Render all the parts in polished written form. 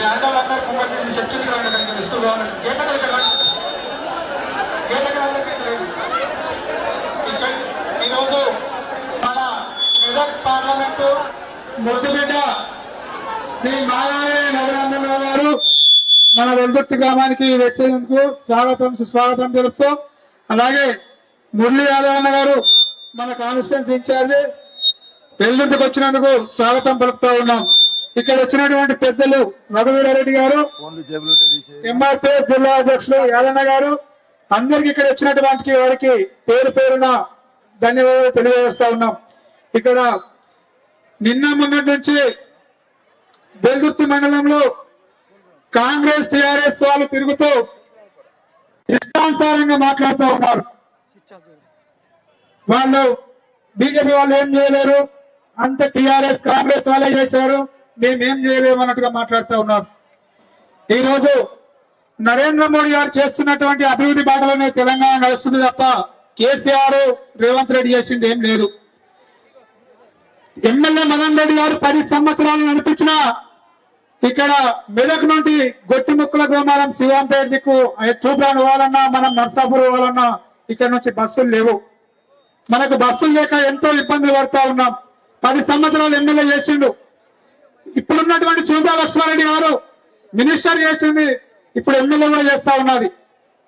ఆడవాళ్ళందరూ కుమ్మటి శక్తిని రావడానికి ఇస్తూ కావాలి. ఈరోజు మన మెదక్ పార్లమెంటు ముద్దుబిడ్డ శ్రీ మాయావతి రఘునందనరావు గారు మన వెల్దుర్తి గ్రామానికి వచ్చేందుకు స్వాగతం సుస్వాగతం తెలుపుతూ, అలాగే మురళీ యాదవ్ అన్న గారు మన కాన్స్టిట్యూన్సీ ఇన్ఛార్జి వెల్దుర్తికి వచ్చినందుకు స్వాగతం పలుకుతూ ఉన్నాం. ఇక్కడ వచ్చినటువంటి పెద్దలు రఘువీరారెడ్డి గారు, ఎంఆర్పీ జిల్లా అధ్యక్షులు యాదన్న గారు, అందరికి ఇక్కడ వచ్చినటువంటి వారికి పేరు పేరున ధన్యవాదాలు తెలియజేస్తా ఉన్నాం. ఇక్కడ నిన్న మొన్నటి నుంచి వెల్దుర్తి మండలంలో కాంగ్రెస్ టిఆర్ఎస్ వాళ్ళు తిరుగుతూ ఇష్టానుసారంగా మాట్లాడుతూ ఉన్నారు. వాళ్ళు బీజేపీ వాళ్ళు ఏం చేయలేరు, అంత టిఆర్ఎస్ కాంగ్రెస్ వాళ్ళే చేశారు, మేమేం చేయలేము అన్నట్టుగా మాట్లాడుతూ ఉన్నారు. ఈరోజు నరేంద్ర మోడీ గారు చేస్తున్నటువంటి అభివృద్ధి బాటలోనే తెలంగాణ నడుస్తుంది తప్ప కేసీఆర్ రేవంత్ రెడ్డి చేసింది ఏం లేదు. ఎమ్మెల్యే మదన్ రెడ్డి గారు 10 సంవత్సరాలు నడిపించిన ఇక్కడ మెదక్ నుండి గొట్టిముక్కల గ్రామాలం శివంపేట దిక్కు తూప్రాన్ పోవాలన్నా, మనం నర్సాపూర్ పోవాలన్నా ఇక్కడ నుంచి బస్సులు లేవు. మనకు బస్సులు లేక ఎంతో ఇబ్బందులు పడుతూ ఉన్నాం. 10 సంవత్సరాలు ఎమ్మెల్యే చేసిండు. ఇప్పుడున్నటువంటి చూపా లక్ష్మారెడ్డి గారు మినిస్టర్ చేసింది, ఇప్పుడు ఎమ్మెల్యే కూడా చేస్తా ఉన్నది.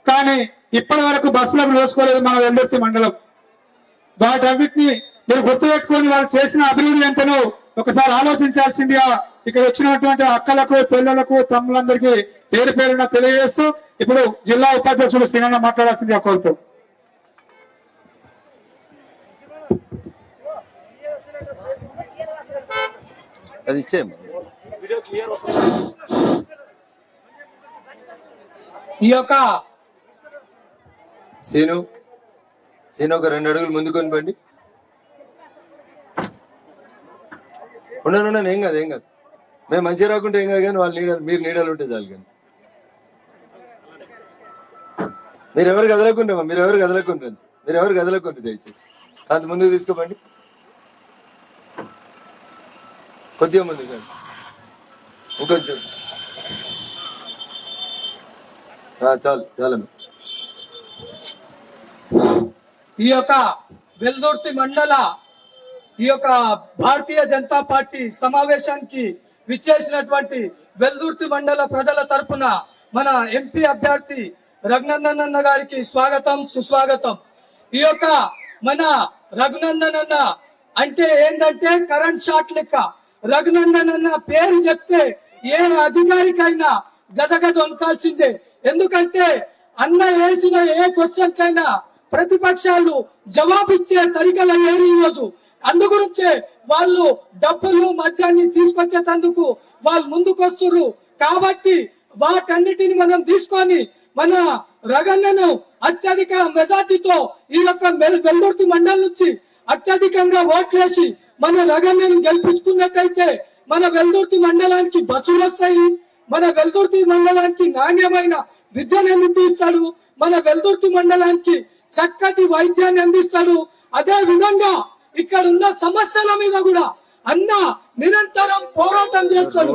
కానీ ఇప్పటి వరకు బస్సులకు రోజుకోలేదు మన వెల్దుర్తి మండలం. వాటన్నిటిని మీరు గుర్తుపెట్టుకుని వాళ్ళు చేసిన అభివృద్ధి ఎంతనో ఒకసారి ఆలోచించాల్సిందిగా ఇక్కడ వచ్చినటువంటి అక్కలకు, పిల్లలకు, తమ్ములందరికీ పేరు పేరున తెలియజేస్తూ ఇప్పుడు జిల్లా ఉపాధ్యక్షులు శ్రీనన్న మాట్లాడాల్సిందిగా కోరుతూ. ఈ యొక్క సీను ఒక 2 అడుగులు ముందుకు కొనిపండి. ఉండను, ఏం కాదు. మేము మంచిగా రాకుంటే ఏం కాదు, కానీ వాళ్ళు మీరు నీడలు ఉంటే చాలు. కానీ మీరెవరు కదలకుంటామా, మీరెవరు కదలకుంటారు దయచేసి అంత ముందుకు తీసుకోపండి. కొద్దిగా ముందు కాదు, ఇంకొంచెం చాలు. ఈ యొక్క వెల్దుర్తి మండల ఈ యొక్క భారతీయ జనతా పార్టీ సమావేశానికి విచ్చేసినటువంటి వెల్దుర్తి మండల ప్రజల తరపున మన ఎంపీ అభ్యర్థి రఘునందన్ అన్న గారికి స్వాగతం సుస్వాగతం. ఈ యొక్క మన రఘునందన్ అన్న అంటే ఏంటంటే కరెంట్ షాట్ లెక్క. రఘునందన్ అన్న పేరు చెప్తే ఏ అధికారికైనా గజగజ వణకాల్సిందే. ఎందుకంటే అన్న వేసిన ఏ క్వశ్చన్ కైనా ప్రతిపక్షాలు జవాబిచ్చే తరికల లేని రోజు. అందుగురించే వాళ్ళు డబ్బులు మద్యాన్ని తీసుకొచ్చేటందుకు వాళ్ళు ముందుకొస్తున్నారు. కాబట్టి వాటన్నిటిని మనం తీసుకొని మన రఘన్నను అత్యధిక మెజార్టీతో ఈ యొక్క వెల్దుర్తి మండలం నుంచి అత్యధికంగా ఓట్లేసి మన రఘన్నను గెలిపించుకున్నట్టయితే మన వెల్దుర్తి మండలానికి బస్సులు వస్తాయి, మన వెల్దుర్తి మండలానికి నాణ్యమైన విద్యను అందిస్తాడు, మన వెల్దుర్తి మండలానికి చక్కటి వైద్యాన్ని అందిస్తాడు. అదే విధంగా ఇక్కడ ఉన్న సమస్యల మీద కూడా అన్న నిరంతరం పోరాటం చేస్తాడు.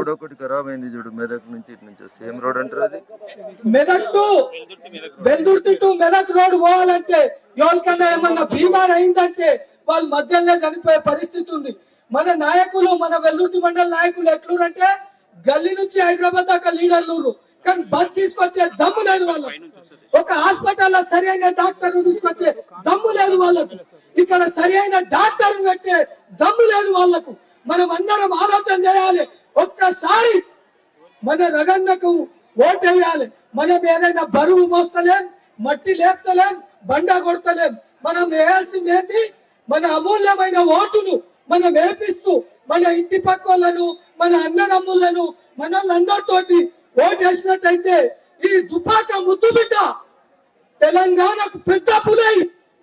Medak to Veldurthi to Medak road పోవాలంటే ఎవరికన్నా ఏమన్నా బీమార్ అయిందంటే వాళ్ళు మధ్యలో చనిపోయే పరిస్థితి ఉంది. మన నాయకులు, మన వెల్దుర్తి మండల నాయకులు ఎట్లురంటే గల్లీ నుంచి హైదరాబాద్ దాకా లీడర్లు, కానీ బస్ తీసుకొచ్చే దమ్ము లేదు వాళ్ళకు. ఒక హాస్పిటల్ సరి అయిన డాక్టర్ తీసుకొచ్చే దమ్ము లేదు వాళ్ళకు. ఇక్కడ సరి అయిన డాక్టర్ పెట్టే దమ్ము లేదు వాళ్ళకు. మనం అందరం ఆలోచన చేయాలి. ఒక్కసారి మన రఘన్నకు ఓటేయాలి. మనం ఏదైనా బరువు మోస్తలేం, మట్టి లేపుతలేం, బండా కొడతలేం. మనం వేయాల్సింది ఏంటి? మన అమూల్యమైన ఓటును మనం వేపిస్తూ మన ఇంటి పక్కలను, మన అన్నదమ్ములను, మన వాళ్ళందరితోటి ఓటేసినట్టయితే ఈ దుపాక ముద్దు బిడ్డ తెలంగాణకు పెద్ద పులై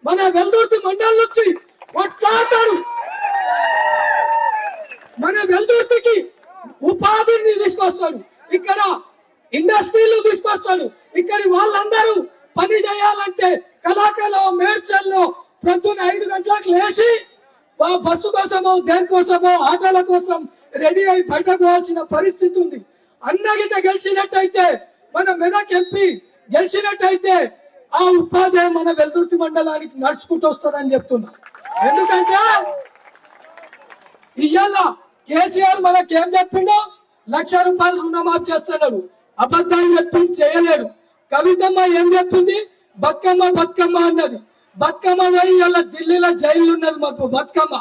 మన వెల్దుర్తి మండలం నుంచి కొట్లాడతాడు. మన వెల్దుర్తికి ఉపాధిని తీసుకొస్తాడు, ఇక్కడ ఇండస్ట్రీలు తీసుకొస్తాడు. ఇక్కడి వాళ్ళందరూ పని చేయాలంటే కళాకలో, మేడ్చల్లో పొద్దున్న 5 గంటలకు లేచి బస్సు కోసమో, దేనికోసమో, ఆటోల కోసం రెడీ అయి బయటకు పోవాల్సిన పరిస్థితి ఉంది. అన్నగిట గెలిచినట్టయితే మన మెదక్ ఎంపీ గెలిచినట్టయితే ఆ ఉపాధి మన వెల్దుర్తి మండలానికి నడుచుకుంటూ వస్తుందని చెప్తున్నా. ఎందుకంటే ఇవాళ కేసీఆర్ మనకేం చెప్పిండో, 1,00,000 రూపాయలు రుణమాఫీ చేస్తున్నాడు. అబద్ధాలు చెప్పి చేయలేడు. కవితమ్మ ఏం చెప్పింది? బతుకమ్మ బతుకమ్మ అన్నది. బతుకమ్మ పోయి ఇలా ఢిల్లీలో జైలు ఉన్నది మాకు బతుకమ్మ.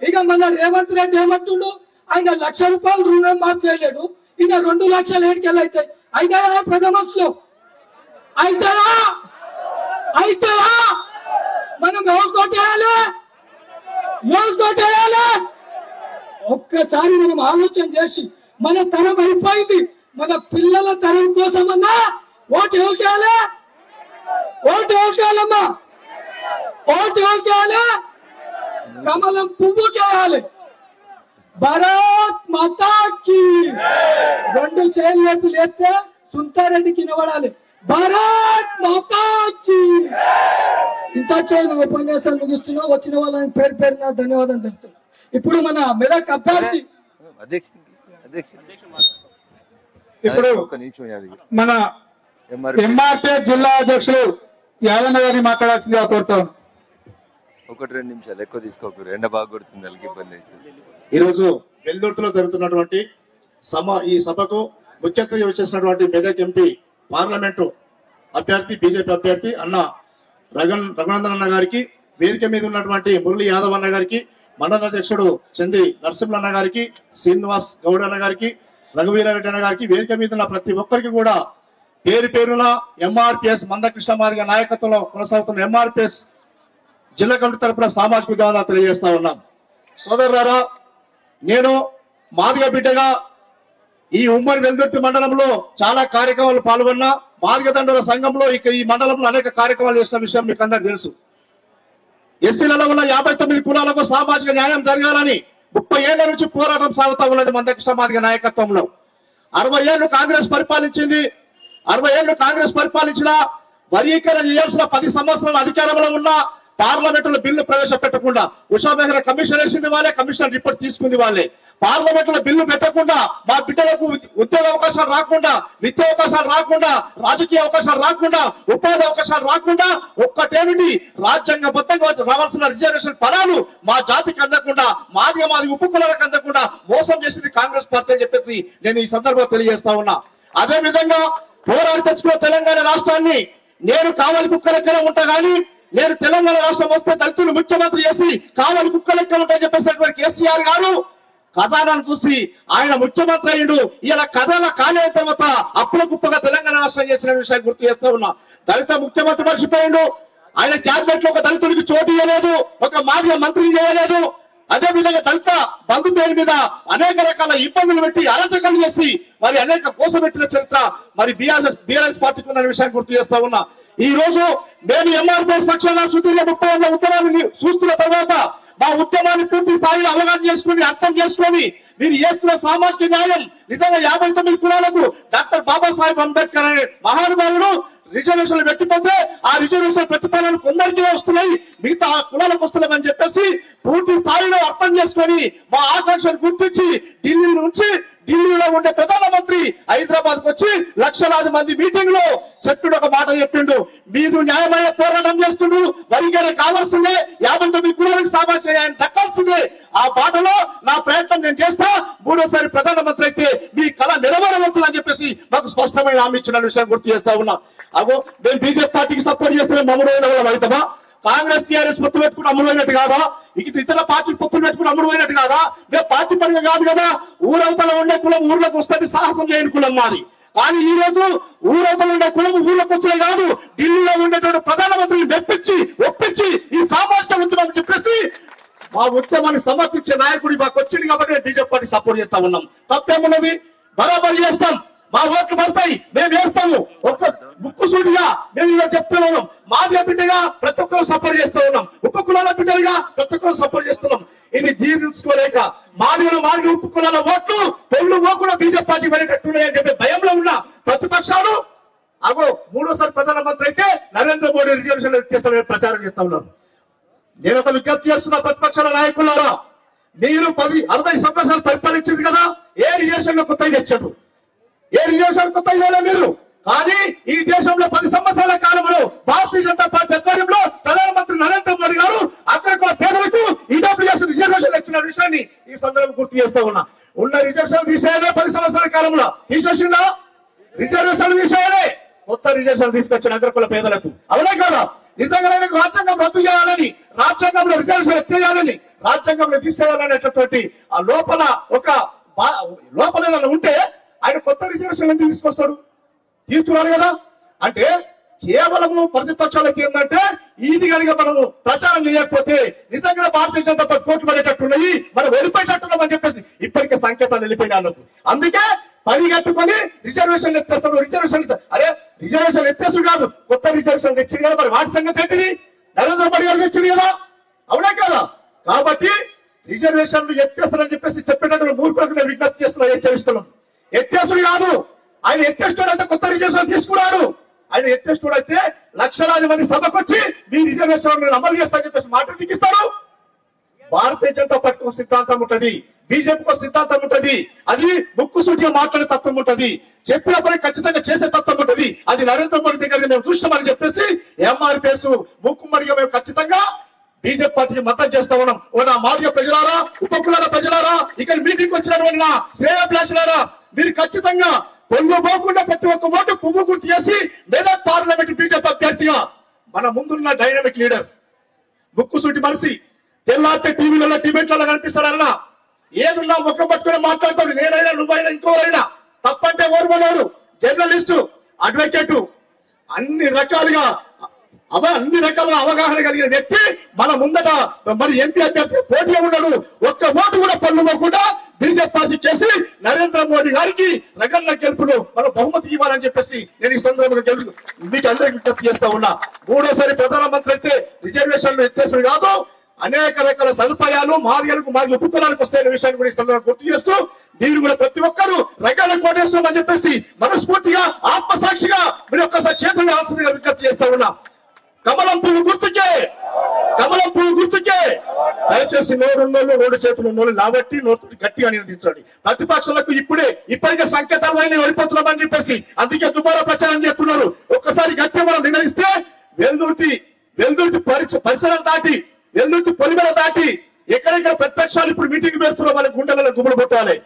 ఇక మన రేవంత్ రెడ్డి ఏమంటుండు? ఆయన 1,00,000 రూపాయలు రుణమాఫీ చేయలేడు. ఈయన 2 లక్షలు ఏడుకెళ్ళి అవుతాయి. అయితాయా ప్రథమస్లో? అయితాయా? అయితాయా? మనం ఎవరితోటేయాలి? ఎవరితోటేయాలి? ఒక్కసారి మనం ఆలోచన చేసి, మన తరం అయిపోయింది, మన పిల్లల తరం కోసమన్నా ఓటు ఎవరికేయాలి? ఓటు ఎవరికేయాలమ్మా? ఓటు ఎవరికేయాలి? కమలం పువ్వుకేయాలి. భారత్ మాతాకి 2 చేతులు లేపి లేపితే సుంతారెడ్డికి వినబడాలి. భారత్ మాతాకి. ఇంతతో నా ఉపన్యాసాలు ముగిస్తున్నా. వచ్చిన వాళ్ళని పేరు పేరున ధన్యవాదాలు తెలుపుతున్నా. ఇప్పుడు మన మెదక్ అభ్యర్థి ఇప్పుడు మన ఎంఆర్పీ జిల్లా అధ్యక్షులు యాదన్న గారిని మాట్లాడాల్సిందిగా కోరుతాను. 1-2 నిమిషాలు ఎక్కువ తీసుకోకూడదు, ఎండ బాగా కొడుతుంది, వాళ్ళకి ఇబ్బంది అవుతుంది. ఈరోజు వెల్దుర్తిలో జరుగుతున్నటువంటి ఈ సభకు ముఖ్య అతిథిగా వచ్చేసినటువంటి మెదక్ ఎంపీ పార్లమెంటు అభ్యర్థి బీజేపీ అభ్యర్థి అన్న రఘునందన్ అన్న గారికి, వేదిక మీద ఉన్నటువంటి మురళి యాదవ్ అన్న గారికి, మండల అధ్యక్షుడు చంది నరసింహ అన్న గారికి, శ్రీనివాస్ గౌడ్ అన్న గారికి, రఘువీరారెడ్డి అన్న గారికి, వేదిక మీద ఉన్న ప్రతి ఒక్కరికి కూడా పేరు పేరున ఎంఆర్పిఎస్ మందకృష్ణ మాదిగ నాయకత్వంలో కొనసాగుతున్న ఎంఆర్పిఎస్ జిల్లా కమిటీ తరఫున సామాజిక విధానాలు తెలియజేస్తా ఉన్నాం. సోదరులారా, నేను మాదిగ బిడ్డగా ఈ ఉమ్మడి వెల్దుర్తి మండలంలో చాలా కార్యక్రమాలు పాల్గొన్నా. మాదిగ దండల సంఘంలో ఈ మండలంలో అనేక కార్యక్రమాలు చేసిన విషయం మీకు అందరికి తెలుసు. ఎస్సీలలో ఉన్న 59 కులాలకు సామాజిక న్యాయం జరగాలని 30 ఏళ్ల నుంచి పోరాటం సాగుతా ఉన్నది మందకృష్ణ మాదిగ నాయకత్వంలో. 60 ఏళ్లు కాంగ్రెస్ పరిపాలించింది. 60 ఏళ్లు కాంగ్రెస్ పరిపాలించిన వర్గీకరణ చేయాల్సిన 10 సంవత్సరాల అధికారంలో ఉన్న పార్లమెంటులో బిల్లు ప్రవేశపెట్టకుండా, ఉషా మెహ్రా కమిషన్ వేసింది వాళ్ళే, కమిషన్ రిపోర్ట్ తీసుకుంది వాళ్ళే. పార్లమెంటులో బిల్లు పెట్టకుండా, మా బిడ్డలకు ఉద్యోగ అవకాశాలు రాకుండా, విద్యా అవకాశాలు రాకుండా, రాజకీయ అవకాశాలు రాకుండా, ఉపాధి అవకాశాలు రాకుండా, ఒక్కటేమిటి రాజ్యాంగబద్ధంగా రావాల్సిన రిజర్వేషన్ ఫలాలు మా జాతికి అందకుండా, మాది ఉప్పు కులాలకు అందకుండా మోసం చేసింది కాంగ్రెస్ పార్టీ అని చెప్పేసి నేను ఈ సందర్భంగా తెలియజేస్తా ఉన్నా. అదే విధంగా పోరాడి తెచ్చుకున్న తెలంగాణ రాష్ట్రాన్ని నేను కావలి కుక్క లెక్కన ఉంటా గానీ, నేను తెలంగాణ రాష్ట్రం వస్తే దళితులు ముఖ్యమంత్రి చేసి కావలి కుక్క లెక్కలు ఉంటాయని చెప్పేసినటువంటి కేసీఆర్ గారు ఖజానాను చూసి ఆయన ముఖ్యమంత్రి అయ్యిండు. ఇలా ఖజానా ఖాళీ అయిన తర్వాత అప్పుల కుప్పగా తెలంగాణ రాష్ట్రం చేసిన విషయాన్ని గుర్తు చేస్తా ఉన్నా. దళిత ముఖ్యమంత్రి మర్చిపోయిండు. ఆయన క్యాబినెట్ లో ఒక దళితుడికి చోటు ఇవ్వలేదు, ఒక మాదిగ మంత్రిని చేయలేదు. అదే విధంగా దళిత బంధు పేరు మీద అనేక రకాల ఇబ్బందులు పెట్టి అరాచకాలు చేసి మరి అనేక కోసపెట్టిన చరిత్ర మరి బీఆర్ఎస్ పార్టీకి ఉందనే విషయాన్ని గుర్తు చేస్తా ఉన్నా. ఈ రోజు మేము ఎంఆర్పీఎస్ పక్షాన సుదీర్ఘ 30 ఏళ్ల ఉత్తరాన్ని చూస్తున్న తర్వాత మా ఉద్యమాన్ని పూర్తి స్థాయిలో అవగాహన చేసుకుని అర్థం చేసుకొని మీరు చేస్తున్న సామాజిక న్యాయం నిజంగా 59 కులాలకు డాక్టర్ బాబాసాహెబ్ అంబేద్కర్ అనే మహానుభావుడు రిజర్వేషన్లు పెట్టిపోతే ఆ రిజర్వేషన్ ప్రతిఫలాలు కొందరికీ వస్తున్నాయి, మిగతా కులాలకు వస్తున్నాయని చెప్పేసి పూర్తి స్థాయిలో అర్థం చేసుకొని మా ఆకాంక్షను గుర్తించి ఢిల్లీలో ఉండే ప్రధానమంత్రి హైదరాబాద్ కు వచ్చి లక్షలాది మంది మీటింగ్ లో చెప్పుడు ఒక మాట చెప్పిండు. మీరు న్యాయమైన పోరాటం చేస్తుండ్రు, వరికైనా కావాల్సిందే, 59 కులాలకు సామాజిక న్యాయం దక్కాల్సిందే. ఆ బాటలో నా ప్రయత్నం నేను చేస్తా, 3వ ప్రధానమంత్రి అయితే మీ కళ నెరవేరవుతుందని చెప్పేసి మాకు స్పష్టమైన హామీ ఇచ్చిన విషయం గుర్తు చేస్తా ఉన్నా. అగో మేము బీజేపీ పార్టీకి సపోర్ట్ చేస్తే మమ్మల్ని అవుతామా? కాంగ్రెస్ టీఆర్ఎస్ పొత్తు పెట్టుకుని అమ్ముడు పోయినట్టు కాదా? ఇతర పార్టీలు పొత్తులు పెట్టుకుని అమ్ముడు పోయినట్టు కాదా? మేము పార్టీ పరంగా కాదు కదా. ఊరవతల ఉండే కులం ఊర్లోకి వస్తుంది, సాహసం చేయని కులం మాది. కానీ ఈ రోజు ఊరవతల ఉండే కులం ఊర్లోకి వచ్చే కాదు, ఢిల్లీలో ఉండేటువంటి ప్రధానమంత్రిని ఒప్పించి ఈ సామాజిక ఉద్యమం చెప్పేసి మా ఉద్యమాన్ని సమర్థించే నాయకుడి మాకు వచ్చింది కాబట్టి బీజేపీ పార్టీ సపోర్ట్ చేస్తా ఉన్నాం. తప్పేమున్నది? బరాబరి చేస్తాం, మా ఓట్లు పడతాయి, మేము వేస్తాము. ఒక్క ముక్కు సూటిగా మేము ఇలా చెప్తున్నాం. మాదిగ బిడ్డగా ప్రతి ఒక్కరు సపోర్ట్ చేస్తూ ఉన్నాం, ఉప్పు కులాల బిడ్డలుగా ప్రతి ఒక్కరు సపోర్ట్ చేస్తున్నాం. ఇది జీర్ణించుకోలేక మాదిగ ఉప్పు కులాల ఓట్లు పెళ్లి కూడా బీజేపీ పార్టీ పడేటట్టున్నాయని చెప్పి భయంలో ఉన్న ప్రతిపక్షాలు అగో 3వ ప్రధానమంత్రి అయితే నరేంద్ర మోడీ రిజర్వేషన్ తీస్తామని ప్రచారం చేస్తా ఉన్నారు. నేను ఒక విజ్ఞప్తి చేస్తున్న ప్రతిపక్షాల ఏ రిజర్వేషన్ కొత్త ఇవ్వాలి మీరు? కానీ ఈ దేశంలో 10 సంవత్సరాల కాలంలో భారతీయ జనతా పార్టీ ఆధ్వర్యంలో ప్రధానమంత్రి నరేంద్ర మోడీ గారు అక్కడ పేదలకు ఈడబ్ల్యూఎస్ రిజర్వేషన్ ఇచ్చిన విషయాన్ని ఈ సందర్భం గుర్తు చేస్తా ఉన్నా. ఉన్న రిజర్వేషన్ తీసేయాలి, 10 సంవత్సరాల కాలంలో తీసేసిందా? రిజర్వేషన్ తీసేయాలి, కొత్త రిజర్వేషన్ తీసుకొచ్చిన అగ్రకుల పేదలకు. అవునా కదా? నిజంగా రాజ్యాంగం రద్దు చేయాలని, రాజ్యాంగంలో రిజర్వేషన్ ఎత్తేయాలని, రాజ్యాంగంలో తీసేయాలనేటటువంటి ఆ లోపల ఏదైనా ఉంటే ఆయన కొత్త రిజర్వేషన్ ఎందుకు తీసుకొస్తాడు? తీసుకున్నాడు కదా. అంటే కేవలము ప్రతిపక్షాలకి ఏంటంటే ఇది కనుక మనము ప్రచారం చేయకపోతే నిజంగా భారతీయ జనతా పార్టీ పోటీ పడేటట్టున్నాయి, మనం వెళ్ళిపోయేటట్టున్నాం అని చెప్పేసి ఇప్పటికే సంకేతాలు వెళ్ళిపోయిన వాళ్ళకు. అందుకే పని కట్టుకొని రిజర్వేషన్ ఎత్తేస్తాడు. అరే రిజర్వేషన్ ఎత్తేసుడు కాదు, కొత్త రిజర్వేషన్ తెచ్చింది కదా. మరి వాటి సంగతి ఏంటిది? నరేంద్ర మోడీ గారు తెచ్చింది కదా. అవునా కదా? కాబట్టి రిజర్వేషన్లు ఎత్తేస్తారని చెప్పేసి చెప్పేటప్పుడు మూర్ఖులకు మేము విజ్ఞప్తి చేస్తున్నాం, హెచ్చరిస్తున్నాం. ఎత్తేసుడు కాదు, ఆయన ఎత్తేస్తాడు అంటే కొత్త రిజర్వేషన్ తీసుకున్నాడు. ఆయన ఎత్తేస్తాడు అయితే లక్షలాది మంది సభకు వచ్చి మీ రిజర్వేషన్ అమలు చేస్తారని చెప్పేసి మాట దిగిస్తాడు. భారతీయ జనతా పార్టీకి సిద్ధాంతం ఉంటది, బీజేపీకి సిద్ధాంతం ఉంటది. అది ముక్కుసూటిగా మాట్లాడే తత్వం ఉంటది, చెప్పిన పని ఖచ్చితంగా చేసే తత్వం ఉంటది. అది నరేంద్ర మోడీ దగ్గర మేము చూస్తామని చెప్పేసి ఎంఆర్పీఎస్ ముక్కుమడిగా మేము ఖచ్చితంగా బీజేపీ పార్టీకి మద్దతు చేస్తా ఉన్నాం. ఓ నా మాదిగ ప్రజలారా, ఉపకులాల ప్రజలారా, ఇక్కడ మీటింగ్ వచ్చినటువంటి నా శ్రేయోభిలాషులారా, మీరు ఖచ్చితంగా పొంగు పోకుండా ప్రతి ఒక్క ఓటు పువ్వు గుర్తు చేసి మెదక్ పార్లమెంట్ బీజేపీ అభ్యర్థిగా మన ముందున్న డైనమిక్ లీడర్, ముక్కుసూటి మనిషి, తెల్లారితే టీవీలలో డిబేట్లలో కనిపిస్తాడన్నా, ఏదున్నా ముఖం పట్టుకుని మాట్లాడతాడు. నేనైనా నువ్వైనా ఇంకోరైనా తప్పంటే ఓర్వలేడు. జర్నలిస్టు, అడ్వకేటు, అన్ని రకాల అవగాహన కలిగిన వ్యక్తి మన ముందట మరి ఎంపీ అభ్యర్థి పోటీ ఉన్నాడు. ఒక్క ఓటు కూడా పొందకుండా బీజేపీ పార్టీ చేసి నరేంద్ర మోడీ గారికి రగన్న గెలుపును మనం బహుమతి ఇవ్వాలని చెప్పేసి నేను ఈ సందర్భంగా మీకు అందరికీ విజ్ఞప్తి చేస్తా ఉన్నా. మూడోసారి ప్రధానమంత్రి అయితే రిజర్వేషన్లు ఎత్తేసుడు కాదు, అనేక రకాల సదుపాయాలు మాదిగలకు మాది ఉపకులాలకు వస్తాయనే విషయాన్ని కూడా ఈ సందర్భంగా గుర్తు చేస్తూ మీరు కూడా ప్రతి ఒక్కరు రకాల కోటేస్తామని చెప్పేసి మనస్ఫూర్తిగా ఆత్మసాక్షిగా మీరు ఒక్కసారి చేతులు ఆల్సిందిగా విజ్ఞప్తి చేస్తా ఉన్నా. కమలం పువ్వు గుర్తుకే దయచేసి నోరున్నోళ్ళు 2 చేతులు ఉన్నోళ్ళు లాబట్టి నోరు గట్టిగా నిలదించండి. ప్రతిపక్షాలకు ఇప్పటికే సంకేతాలు అయినా ఓడిపోతున్నామని చెప్పేసి అందుకే దుబారా ప్రచారం చేస్తున్నారు. ఒక్కసారి గట్టిగా మనం నిలదిస్తే వెల్దుర్తి పరిసరాలు దాటి, వెల్దుర్తి పొలిమేర దాటి ఎక్కడెక్కడ ప్రతిపక్షాలు ఇప్పుడు మీటింగ్ పెడుతున్నారు, వాళ్ళ గుండెలలో గుమ్మలు కొట్టాలి.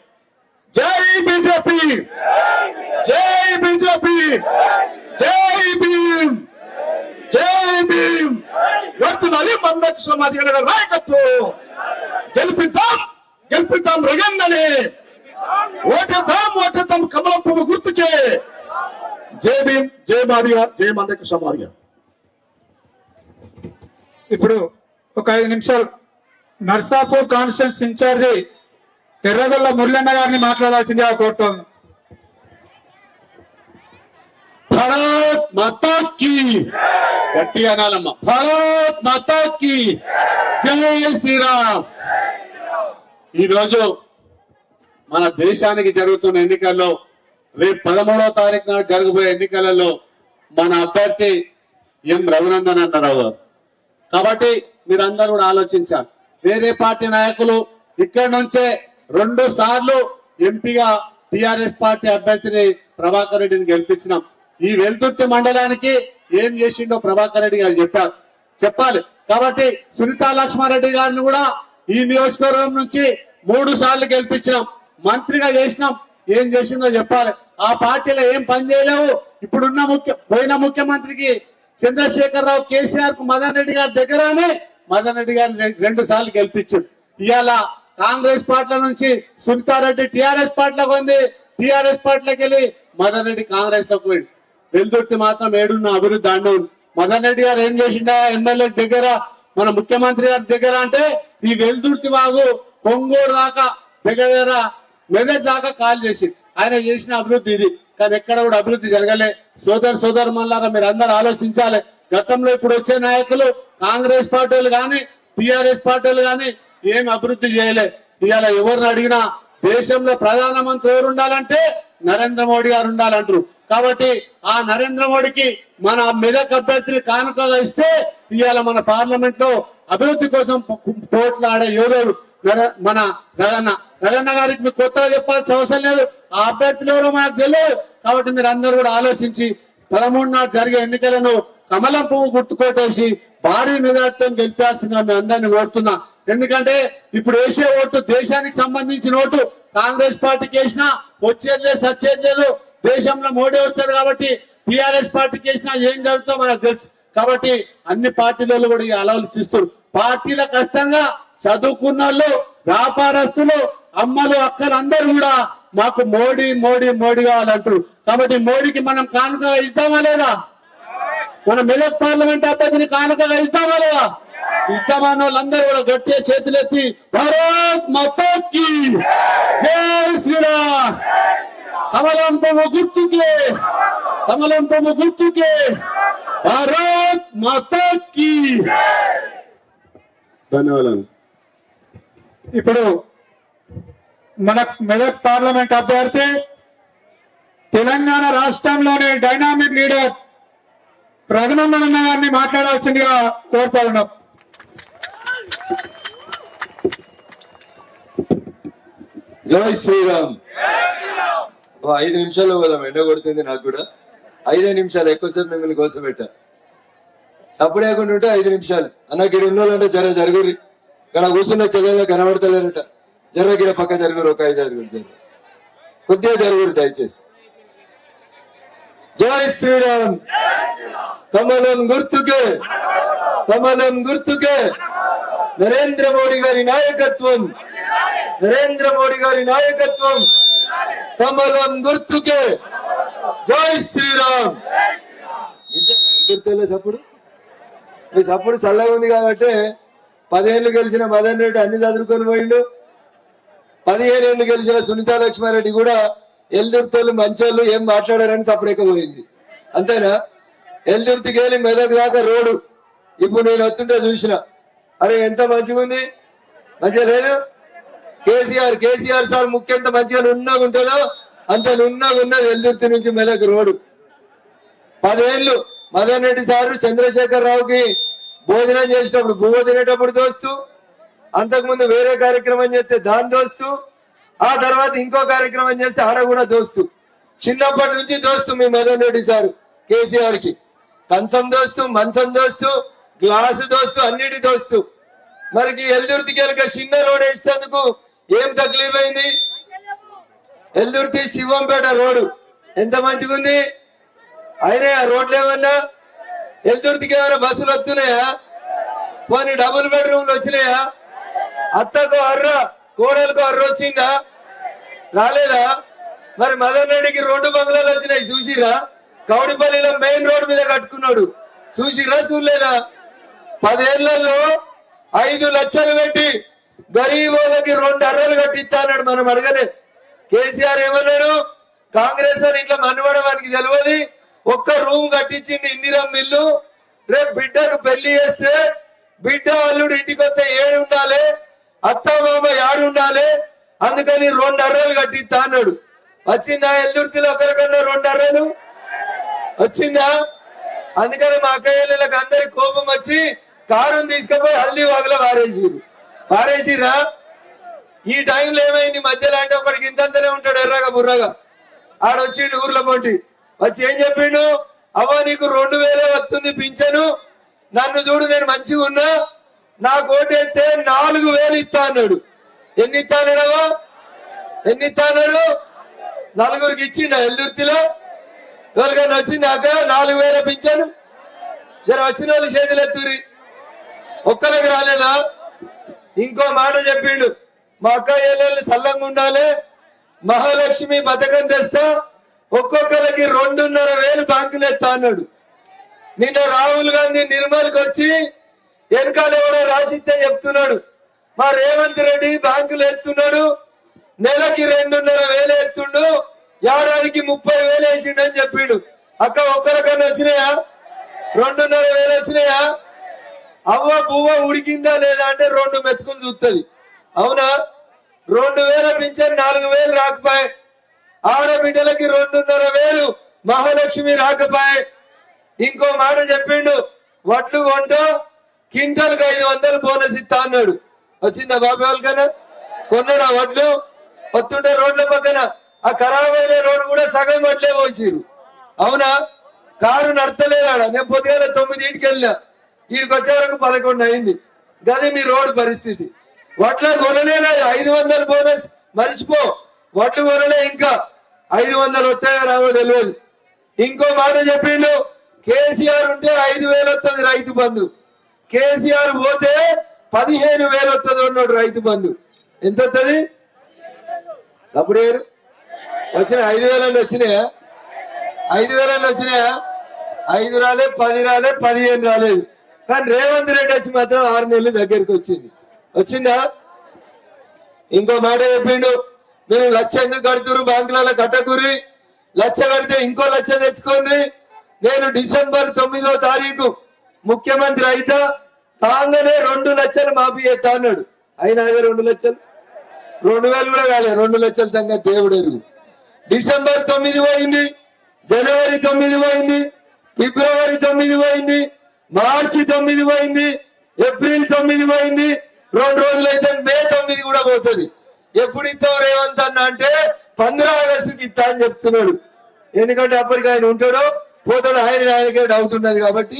జై బీజేపీ, జై బీజేపీ, జై భీమ్, జై భీమ్. వర్తులాలి మందక్ సమాధి నాయకత్వం. గెలిపిద్దాం రగన్ననే, ఓటేద్దాం కమలం పువ్వు గుర్తుకే. జై భీమ్, జై మాదిగా, జై మందక్ సమాధిగా. ఇప్పుడు ఒక 5 నిమిషాలు నర్సాపూర్ కాన్స్టిట్యూన్స్ ఇన్ఛార్జి ఎర్రగొల్ల మురళన్న గారిని మాట్లాడాల్సిందిగా కోరుతోంది. భారత్ మాతా కీ, గట్టిగా అనాలమ్మ, భారత్ మాతా కీ జై శ్రీరామ్. ఈరోజు మన దేశానికి జరుగుతున్న ఎన్నికల్లో, రేపు 13వ తారీఖు నాడు జరగబోయే ఎన్నికలలో మన అభ్యర్థి ఎం రఘునందన్ అన్నారావు గారు. కాబట్టి మీరందరూ కూడా ఆలోచించాలి. వేరే పార్టీ నాయకులు ఇక్కడి నుంచే 2 సార్లు ఎంపీగా టిఆర్ఎస్ పార్టీ అభ్యర్థిని ప్రభాకర్ రెడ్డిని గెలిపించినాం. ఈ వెల్దుర్తి మండలానికి ఏం చేసిండో ప్రభాకర్ రెడ్డి గారు చెప్పాలి. కాబట్టి సునీతా లక్ష్మారెడ్డి గారిని కూడా ఈ నియోజకవర్గం నుంచి 3 సార్లు గెలిపించినాం, మంత్రిగా చేసినాం. ఏం చేసిందో చెప్పాలి. ఆ పార్టీలో ఏం పని చేయలేవు. ఇప్పుడున్న పోయిన ముఖ్యమంత్రికి చంద్రశేఖరరావు కేసీఆర్ కు మదన్ రెడ్డి గారి దగ్గరనే మదన్ రెడ్డి గారిని 2 సార్లు గెలిపించాడు. ఇవాళ కాంగ్రెస్ పార్టీల నుంచి సునీతారెడ్డి టిఆర్ఎస్ పార్టీలోకి ఉంది, టిఆర్ఎస్ పార్టీలోకి వెళ్ళి మదన్ రెడ్డి కాంగ్రెస్ లోకి పోయింది. వెల్దుర్తి మాత్రం ఏడున్న అభివృద్ధి అండ ఉంది. మదన్ రెడ్డి గారు ఏం చేసిండా ఎమ్మెల్యే దగ్గర, మన ముఖ్యమంత్రి గారి దగ్గర అంటే ఈ వెల్దుర్తి వాగు కొంగోడు దాకా దగ్గర మెదక్ దాకా కాల్ చేసింది. ఆయన చేసిన అభివృద్ధి ఇది. కానీ ఎక్కడ కూడా అభివృద్ధి జరగలే. సోదరు మల్లారా మీరు అందరూ ఆలోచించాలి. గతంలో ఇప్పుడు వచ్చే నాయకులు కాంగ్రెస్ పార్టీలు గాని టిఆర్ఎస్ పార్టీలు గాని ఏం అభివృద్ధి చేయలే. ఇవాళ ఎవరిని అడిగినా దేశంలో ప్రధానమంత్రి ఎవరు ఉండాలంటే నరేంద్ర మోడీ గారు ఉండాలంటారు. కాబట్టి ఆ నరేంద్ర మోడీకి మన మెదక్ అభ్యర్థిని కానుకగా ఇస్తే ఇవాళ మన పార్లమెంట్ లో అభివృద్ధి కోసం పోట్లాడే యోధుడు మన రగన్న గారికి మీకు కొత్తగా చెప్పాల్సిన అవసరం లేదు. ఆ అభ్యర్థులు ఎవరో మనకు తెలియదు. కాబట్టి మీరు అందరూ కూడా ఆలోచించి 13 నాడు జరిగే ఎన్నికలను కమలం పువ్వు గుర్తుకోటేసి భారీ మెజార్టీతో గెలిపాల్సిందిగా మీ అందరినీ కోరుతున్నా. ఎందుకంటే ఇప్పుడు వేసే ఓటు దేశానికి సంబంధించిన ఓటు. కాంగ్రెస్ పార్టీకి వేసినా వచ్చేది లేదు, సచ్చేది లేదు. దేశంలో మోడీ వస్తాడు కాబట్టి టిఆర్ఎస్ పార్టీకి వేసినా ఏం జరుగుతుందో మనకు తెలుసు. కాబట్టి అన్ని పార్టీలలో కూడా ఆలోచిస్తారు. పార్టీల కష్టంగా చదువుకున్న వాళ్ళు, వ్యాపారస్తులు, అమ్మలు, అక్కలు అందరూ కూడా మాకు మోడీ మోడీ మోడీ కావాలంటారు. కాబట్టి మోడీకి మనం కానుకగా ఇస్తామా లేదా? మన మెదక్ పార్లమెంట్ అభ్యర్థిని కానుకగా ఇస్తామా లేదా? ఇస్తామన్న వాళ్ళందరూ కూడా గట్టిగా చేతులెత్తి భారత్ మాతాకి జై శ్రీరామ్, కమలం పువ్వు గుర్తుకే, కమలం పువ్వు గుర్తుకే, భారత్ మాతాకి. ధన్యవాదాలు. ఇప్పుడు మన మెదక్ పార్లమెంట్ అభ్యర్థి తెలంగాణ రాష్ట్రంలోని డైనామిక్ లీడర్ రఘునందన్ గారిని మాట్లాడాల్సిందిగా కోరుతున్నాం. జై శ్రీరామ్. 5 నిమిషాలు పోదాం, ఎండ కొడుతుంది నాకు కూడా. 5 నిమిషాలు ఎక్కువసేపు మిమ్మల్ని కోసం పెట్టా. సప్పుడు లేకుండా ఉంటే 5 నిమిషాలు. అన్న గిడ ఉన్నోళ్ళంటే జరుగురి. ఇక్కడ కూర్చున్న చదివిన కనబడతలేరట. గిడ పక్క జరుగురు, ఒక 5 అడుగులు జరుగు, కొద్దిగా జరుగురు దయచేసి. జై శ్రీరామ్. కమలం గుర్తుకే, కమలం గుర్తుకే, నరేంద్ర మోడీ గారి నాయకత్వం, నరేంద్ర మోడీ గారి నాయకత్వం, కమలం గుర్తుకే. జై శ్రీరామ్. గుర్తులే సప్పుడు, మీ సప్పుడు చల్లగా ఉంది కాబట్టి 10 ఏళ్ళు గెలిచిన మదన్ రెడ్డి అన్ని చదువుకొని పోయిండు. 15 ఏళ్ళు గెలిచిన సునీతా లక్ష్మారెడ్డి కూడా ఎల్దుర్తోళ్ళు మంచోళ్ళు, ఏం మాట్లాడారని సపడేకపోయింది. అంతేనా? ఎల్దుర్తికి వెళ్ళి మెదక్ దాకా రోడ్డు ఇప్పుడు నేను వస్తుంటే చూసిన, అరే ఎంత మంచిగా ఉంది, మంచిగా లేదు? కేసీఆర్ సార్ ముఖ్య ఎంత మంచిగా నున్నగా ఉంటుందో అంత నున్నగా ఉన్నది ఎల్దుర్తి నుంచి మెదక్ రోడ్డు. 10 ఏళ్ళు మదన్ రెడ్డి సారు చంద్రశేఖర్ రావుకి భోజనం చేసేటప్పుడు భూవ తినేటప్పుడు దోస్తు, అంతకుముందు వేరే కార్యక్రమం చేస్తే దాని దోస్తు, ఆ తర్వాత ఇంకో కార్యక్రమం చేస్తే ఆడ కూడా దోస్తు. చిన్నప్పటి నుంచి దోస్తు మీ మదన్ రెడ్డి సారు కేసీఆర్ కి. కంచం దోస్తు, మంచం దోస్తు, గ్లాసు దోస్తు, అన్నిటి దోస్తు. మరికి ఎల్దుర్తికి వెళ్ళక చిన్న రోడ్ వేసినందుకు ఏం తక్లీఫ్ అయింది? ఎల్దుర్తి శివంపేట రోడ్డు ఎంత మంచిగా ఉంది. అయినా ఆ రోడ్లు ఏమన్నా ఎల్దుర్తికి ఏమైనా బస్సులు వస్తున్నాయా? పోనీ డబుల్ బెడ్రూమ్లు వచ్చినాయా? అత్తకు అర్ర, కోడలకు అర్ర వచ్చిందా? రాలేదా? మరి మదన్ రెడ్డికి 2 బంగ్లాలు వచ్చినాయి చూసిరా? కౌడిపల్లిలో మెయిన్ రోడ్ మీద కట్టుకున్నాడు, చూసిరా చూడలేదా? 10 ఏళ్లలో 5 లక్షలు పెట్టి గరీబోళ్ళకి 2 అర్రలు కట్టిస్తా అన్నాడు. మనం అడగలే. కేసీఆర్ ఏమన్నాడు? కాంగ్రెస్ అని ఇట్లా మనువడడానికి తెలియదు, ఒక్క రూమ్ కట్టించిండి ఇందిరమ్మ ఇల్లు. రేపు బిడ్డకు పెళ్లి చేస్తే బిడ్డ అల్లుడు ఇంటికి వస్తే 7 ఉండాలి, అత్త మామ 7 ఉండాలి, అందుకని 2 అర్రలు కట్టిస్తా అన్నాడు. వచ్చిందా? ఎల్దుర్తిలో ఒకరికన్నా 2 అర్రలు వచ్చిందా? అందుకని మా అక్కయ్యలకు అందరికి కోపం వచ్చి కారుని తీసుకుపోయి హల్దీ వాగులో పారేసిరా. ఈ టైంలో ఏమైంది మధ్యలో అంటే ఒకడికి ఇంతంతనే ఉంటాడు ఎర్రగా బుర్రగా. ఆడొచ్చిండు ఊర్లో పోటీ వచ్చి ఏం చెప్పిండు? అవ్వ నీకు 2000 వస్తుంది పింఛను, నన్ను చూడు నేను మంచిగా ఉన్నా, నా కోటెత్తే 4000 ఇస్తా అన్నాడు. ఎన్ని ఇస్తా అన్నాడవా? ఎన్ని ఇస్తా అన్నాడు? 4గురికి ఇచ్చిండ ఎల్దుర్తిలో? ఎవరికైనా వచ్చింది అక్క 4000 పింఛను? జర వచ్చిన వాళ్ళు చేతులు ఎత్తురి. ఒక్కరికి రాలేదా? ఇంకో మాట చెప్పిండు, మా అక్క ఏళ్ళు సల్లంగా ఉండాలి, మహాలక్ష్మి పథకం తెస్తా, ఒక్కొక్కరికి 2,500 బ్యాంకులు ఎత్తా అన్నాడు. నిన్న రాహుల్ గాంధీ నిర్మల్కి వచ్చి వెనకాల ఎవరో రాసిస్తే చెప్తున్నాడు, మా రేవంత్ రెడ్డి బ్యాంకులు ఎత్తున్నాడు, నెలకి 2,500 ఎత్తుండు, ఏడాదికి 30,000 వేసిండని చెప్పిండు. అక్క ఒక్కరికన్నా వచ్చినాయా? 2,500 వచ్చినాయా? అవ్వ పువ్వ ఉడికిందా లేదా అంటే 2 మెతుకులు చూస్తుంది. అవునా? 2,000 పింఛన్ 4,000 రాకపోయే, ఆడబిడ్డలకి 2,500 మహాలక్ష్మి రాకపోయే. ఇంకో మాట చెప్పిండు, వడ్లు కొంటూ క్వింటల్కి 500 బోనస్ ఇస్తా అన్నాడు. వచ్చిందా బాబు? వాళ్ళకన్నా కొన్నాడా వడ్లు? వస్తుంటే రోడ్ల పక్కన ఆ ఖరాబ్ అయిన రోడ్డు కూడా సగం వడ్లే పోసిరు. అవునా? కారు నడతలేదాడ. నేను పొద్దుగాల 9ంటికి వెళ్ళినా, వీడికి వచ్చే వరకు 11 అయింది. గది మీ రోడ్డు పరిస్థితి. వడ్ల కొనలేదా? 500 బోనస్ మర్చిపో. వడ్లు కొనలే, ఇంకా 500 వస్తాయో రావో తెలియదు. ఇంకో మాట చెప్పిండు, కేసీఆర్ ఉంటే 5,000 వస్తుంది రైతు బంధు, కేసీఆర్ పోతే 15,000 వస్తుంది అన్నాడు రైతు బంధు. ఎంత వస్తుంది? అప్పుడు వచ్చిన 5,000 వచ్చినాయా? 5,000 వచ్చినాయా? 5 రాలే, 10 రాలే, 15 రాలేదు. కానీ రేవంత్ రెడ్డి వచ్చి మాత్రం 6 నెలలు దగ్గరికి వచ్చింది. వచ్చిందా? ఇంకో మాట చెప్పిండు, మీరు 1,00,000 ఎందుకు కడుతురు, బ్యాంకులలో కట్టకుర్రి, 1,00,000 కడితే ఇంకో 1,00,000 తెచ్చుకోండి, నేను డిసెంబర్ 9వ తారీఖు ముఖ్యమంత్రి అయితా, కాగానే 2 లక్షలు మాఫీ చేస్తా అన్నాడు. అయినా అదే 2 లక్షలు, 2,000 కూడా కాలే, 2 లక్షల సంగతి దేవుడు ఎరుగు. డిసెంబర్ 9 పోయింది, జనవరి 9 పోయింది, ఫిబ్రవరి 9 పోయింది, మార్చి 9 పోయింది, ఏప్రిల్ 9 పోయింది. 2 రోజులైతే మే 9 కూడా పోతుంది. ఎప్పుడు ఇస్తావు రేవంత్ అన్న అంటే 15 ఆగస్టుకి ఇస్తా అని చెప్తున్నాడు. ఎందుకంటే అప్పటికి ఆయన ఉంటాడో పోతాడో ఆయనకే డౌట్ ఉన్నది కాబట్టి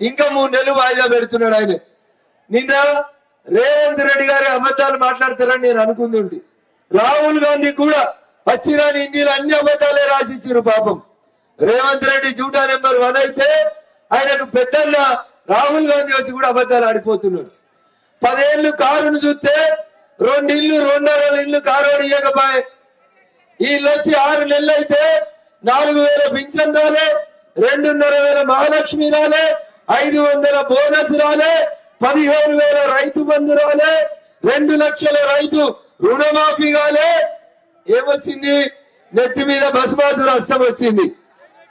ఇంకా 3 నెలలు వాయిదా పెడుతున్నాడు ఆయన. నిన్న రేవంత్ రెడ్డి గారి అబద్ధాలు మాట్లాడతారని నేను అనుకుంది. రాహుల్ గాంధీ కూడా పచ్చిరాని హిందీలో అన్ని అబద్ధాలే రాసిచ్చారు పాపం. రేవంత్ రెడ్డి జూటా నెంబర్ 1 అయితే ఆయనకు పెద్దన్న రాహుల్ గాంధీ వచ్చి కూడా అబద్ధాలు ఆడిపోతున్నాడు. 10 ఏళ్ళు కారును చూస్తే 2 ఇళ్ళు 2.5 ఇళ్ళు కారు ఇయ్యకపోయే, వీళ్ళు వచ్చి 6 నెలలు అయితే 4,000 పింఛన్ రాలే, 2,500 మహాలక్ష్మి రాలే, 500 బోనస్ రాలే, 15,000 రైతు బంధు రాలే, 2 లక్షల రైతు రుణమాఫీ కాలే. ఏమొచ్చింది? నెత్తి మీద భస్మాసురు హస్తం వచ్చింది.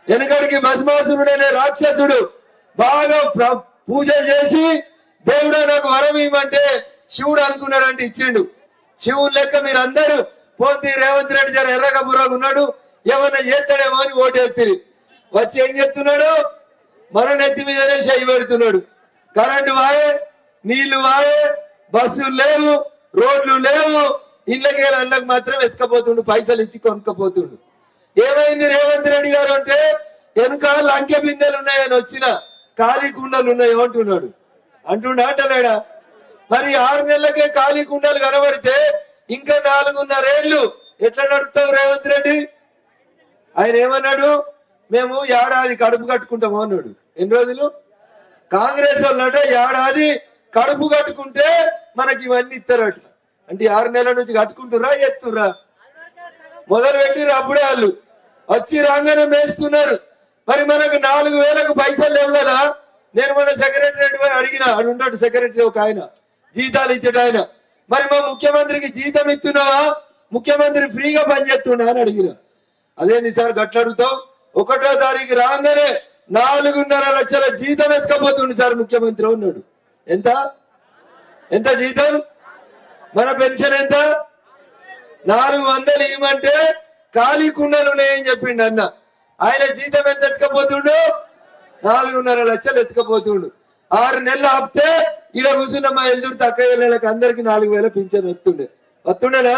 వెనకడికి భస్మాసురుడు అనే రాక్షసుడు బాగా పూజలు చేసి దేవుడా నాకు వరం ఇవ్వమంటే శివుడు అనుకున్నాడంటే ఇచ్చిండు. శివుడు లెక్క మీరు అందరూ పోతే రేవంత్ రెడ్డి జర ఎర్రగా బుర్రగా ఉన్నాడు, ఏమన్నా చేస్తాడేమో అని ఓటేస్తారు. వచ్చి ఏం చేస్తున్నాడు? మన నెత్తి మీదనే చేయి పెడుతున్నాడు. కరెంటు వాయే, నీళ్లు వాయే, బస్సులు లేవు, రోడ్లు లేవు, ఇళ్ళకి అళ్ళకి మాత్రం ఎత్తుకపోతుండు, పైసలు ఇచ్చి కొనుక్కపోతుండు. ఏమైంది రేవంత్ రెడ్డి గారు అంటే వెనుక లంకె బిందెలు ఉన్నాయని వచ్చిన ఖాళీ కుండలు ఉన్నాయి అంటున్నాడు. అంటుండ అంటలేడా? మరి 6 నెలలకే ఖాళీ కుండలు కనబడితే ఇంకా 4.5 ఏళ్ళు ఎట్లా నడుపుతావు రేవంత్ రెడ్డి? ఆయన ఏమన్నాడు? మేము ఏడాది కడుపు కట్టుకుంటాము అన్నాడు. ఎన్ని రోజులు? కాంగ్రెస్ వాళ్ళట ఏడాది కడుపు కట్టుకుంటే మనకి ఇవన్నీ ఇస్తారట. అంటే 6 నెలల నుంచి కట్టుకుంటురా ఎత్తురా మొదలు పెట్టిరు. అప్పుడే వాళ్ళు వచ్చి రాగానే మేస్తున్నారు. మరి మనకు 4,000కు పైసలు లేవు కదా. నేను మన సెక్రటరీ అడిగిన, అడు ఉంటాడు సెక్రటరీ ఒక ఆయన, జీతాలు ఇచ్చేట ఆయన, మరి మా ముఖ్యమంత్రికి జీతం ఇస్తున్నావా, ముఖ్యమంత్రి ఫ్రీగా పనిచేస్తున్నా అని అడిగిన. అదేంటి సార్ గట్ల అడుగుతావు? 1వ తారీఖు రాగానే 4.5 లక్షల జీతం ఎత్తుకపోతుంది సార్ ముఖ్యమంత్రి ఉన్నాడు. ఎంత ఎంత జీతం? మన పెన్షన్ ఎంత? 400 ఇవ్వమంటే ఖాళీ కుండలు ఉన్నాయని చెప్పిండు అన్న. ఆయన జీతం ఎంత ఎత్తుకపోతుండు? 4.5 లక్షలు ఎత్తుకపోతుండు. 6 నెలలు ఆపితే ఈడ కూర్చున్న మా ఎల్దురు తక్కువ అందరికి 4,000 పింఛన్ వస్తుండేనా?